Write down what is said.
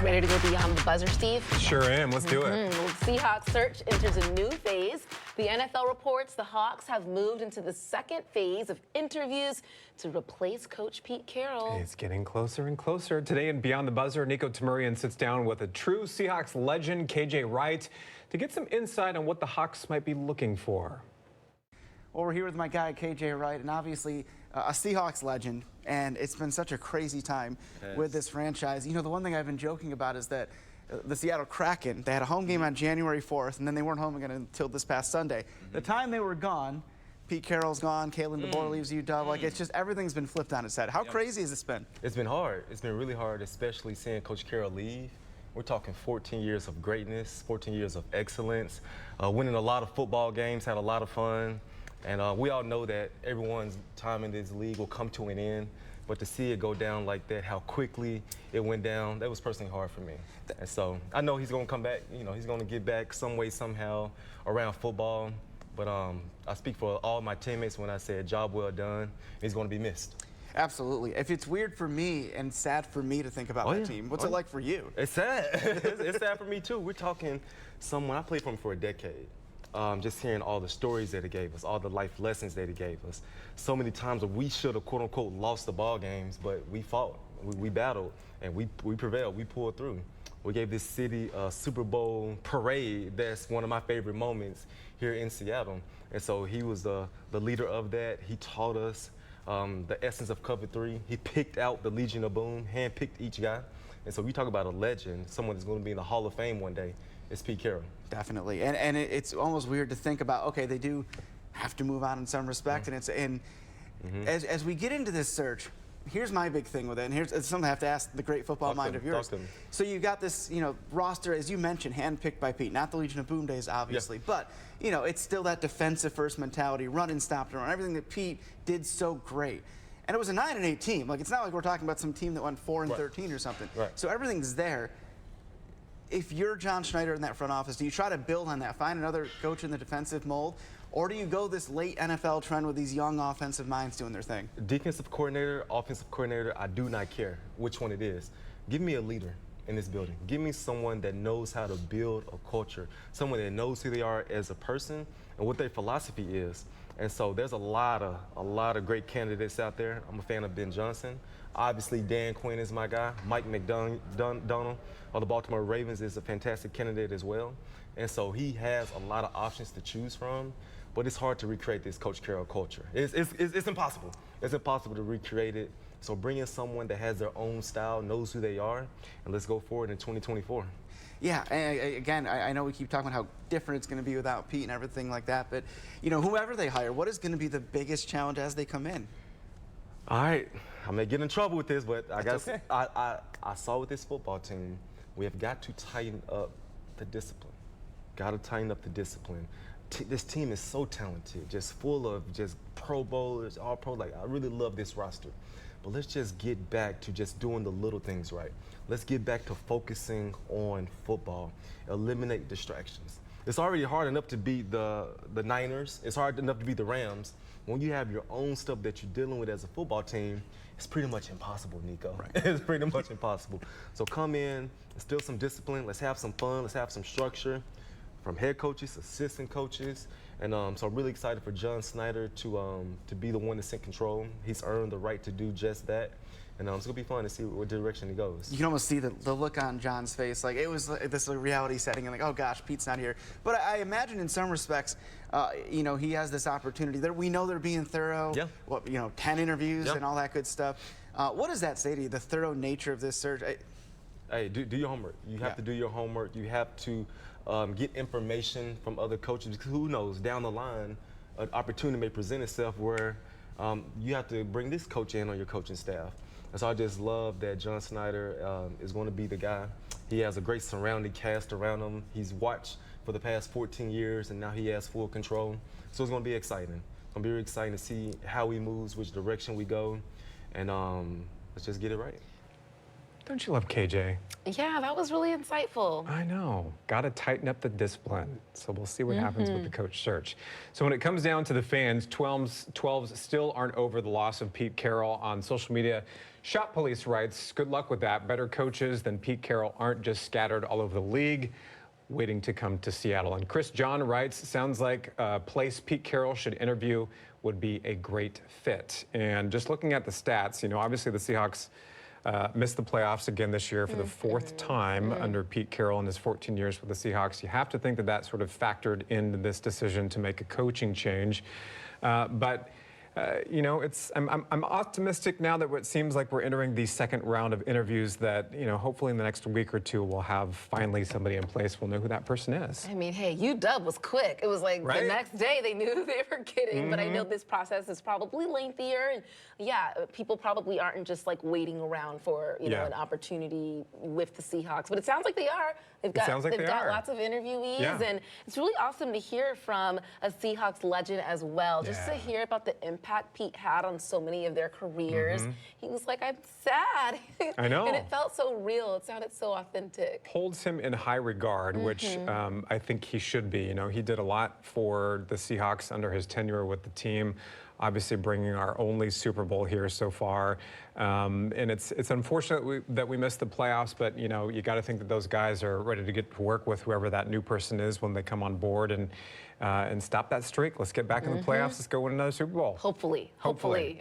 Ready to go beyond the buzzer, Steve? Sure am. Let's do it. Well, Seahawks search enters a new phase. The NFL reports the Hawks have moved into the second phase of interviews to replace Coach Pete Carroll. It's getting closer and closer. Today in Beyond the Buzzer, Niko Tamurian sits down with a true Seahawks legend, KJ Wright, to get some insight on what the Hawks might be looking for. Well, we're here with my guy, KJ Wright, and obviously a Seahawks legend, and it's been such a crazy time with this franchise. You know, the one thing I've been joking about is that the Seattle Kraken, they had a home game on January 4th, and then they weren't home again until this past Sunday. The time they were gone, Pete Carroll's gone, Kalen DeBoer leaves UW. Like, it's just everything's been flipped on its head. How crazy has this been? It's been hard. It's been really hard, especially seeing Coach Carroll leave. We're talking 14 years of greatness, 14 years of excellence, winning a lot of football games, had a lot of fun. And we all know that everyone's time in this league will come to an end, but to see it go down like that, how quickly it went down, that was personally hard for me. And so I know he's going to come back. You know, he's going to get back some way, somehow around football. But I speak for all my teammates when I say job well done. He's going to be missed. Absolutely. If it's weird for me and sad for me to think about my team, what's it like for you? It's sad. It's sad for me, too. We're talking someone, I played for him for a decade. Just hearing all the stories that he gave us, all the life lessons that he gave us. So many times we should have, quote unquote, lost the ball games, but we fought, we battled, and we prevailed, we pulled through. We gave this city a Super Bowl parade. That's one of my favorite moments here in Seattle. And so he was the leader of that. He taught us the essence of Cover 3. He picked out the Legion of Boom, handpicked each guy. And so we talk about a legend, someone that's going to be in the Hall of Fame one day. It's Pete Carroll. Definitely, and it's almost weird to think about. Okay, they do have to move on in some respect, and as we get into this search, here's my big thing with it, and here's something I have to ask the great football mind of yours. So you've got this, roster, as you mentioned, handpicked by Pete, not the Legion of Boom days, obviously, but it's still that defensive first mentality, run and stop and run, everything that Pete did so great. And it was a 9-8 team. Like, it's not like we're talking about some team that went 4-13 or something. So everything's there. If you're John Schneider in that front office, do you try to build on that, find another coach in the defensive mold, or do you go this late NFL trend with these young offensive minds doing their thing? Defensive coordinator, offensive coordinator, I do not care which one it is. Give me a leader in this building. Give me someone that knows how to build a culture, someone that knows who they are as a person and what their philosophy is. And so there's a lot of great candidates out there. I'm a fan of Ben Johnson. Obviously, Dan Quinn is my guy. Mike McDonald of the Baltimore Ravens is a fantastic candidate as well. And so he has a lot of options to choose from, but it's hard to recreate this Coach Carroll culture. It's impossible. It's impossible to recreate it. So bring in someone that has their own style, knows who they are, and let's go forward in 2024. Yeah, and again, I know we keep talking about how different it's going to be without Pete and everything like that, but, whoever they hire, what is going to be the biggest challenge as they come in? All right, I may get in trouble with this, but I saw with this football team, we have got to tighten up the discipline. Got to tighten up the discipline. This team is so talented, just full of just Pro Bowlers, all pro. Like, I really love this roster. But let's just get back to just doing the little things right. Let's get back to focusing on football. Eliminate distractions. It's already hard enough to beat the Niners. It's hard enough to beat the Rams. When you have your own stuff that you're dealing with as a football team, it's pretty much impossible, Niko. Right. It's pretty much impossible. So come in, instill some discipline. Let's have some fun. Let's have some structure from head coaches, assistant coaches. And so I'm really excited for John Schneider to be the one that's in control. He's earned the right to do just that. And it's going to be fun to see what direction he goes. You can almost see the look on John's face. Like, it was like this reality setting, and like, oh gosh, Pete's not here. But I imagine in some respects, he has this opportunity. We know they're being thorough. Yeah. 10 interviews and all that good stuff. What does that say to you, the thorough nature of this search? Hey, do your homework. You have to do your homework. You have to get information from other coaches, because who knows, down the line, an opportunity may present itself where you have to bring this coach in on your coaching staff. And so I just love that John Schneider is going to be the guy. He has a great surrounding cast around him. He's watched for the past 14 years, and now he has full control. So it's going to be exciting. It's going to be really exciting to see how he moves, which direction we go, and let's just get it right. Don't you love KJ? Yeah, that was really insightful. I know. Got to tighten up the discipline. So we'll see what happens with the coach search. So when it comes down to the fans, 12s still aren't over the loss of Pete Carroll. On social media, Shot Police writes, good luck with that. Better coaches than Pete Carroll aren't just scattered all over the league, waiting to come to Seattle. And Chris John writes, sounds like a place Pete Carroll should interview would be a great fit. And just looking at the stats, obviously the Seahawks missed the playoffs again this year for the fourth time under Pete Carroll in his 14 years with the Seahawks. You have to think that that sort of factored into this decision to make a coaching change. I'm optimistic now that it seems like we're entering the second round of interviews that, hopefully in the next week or two, we'll have finally somebody in place. We'll know who that person is. I mean, hey, UW was quick. It was like the next day they knew who they were getting. But I know this process is probably lengthier. And yeah, people probably aren't just like waiting around for, an opportunity with the Seahawks. But it sounds like they are. They've got lots of interviewees. Yeah. And it's really awesome to hear from a Seahawks legend as well. Just to hear about the impact Pete had on so many of their careers. He was like, I'm sad. I know. And it felt so real. It sounded so authentic. Holds him in high regard, which I think he should be. He did a lot for the Seahawks under his tenure with the team, obviously bringing our only Super Bowl here so far. And it's unfortunate that we missed the playoffs, but you got to think that those guys are ready to get to work with whoever that new person is when they come on board and stop that streak. Let's get back in the playoffs. Let's go win another Super Bowl. Hopefully.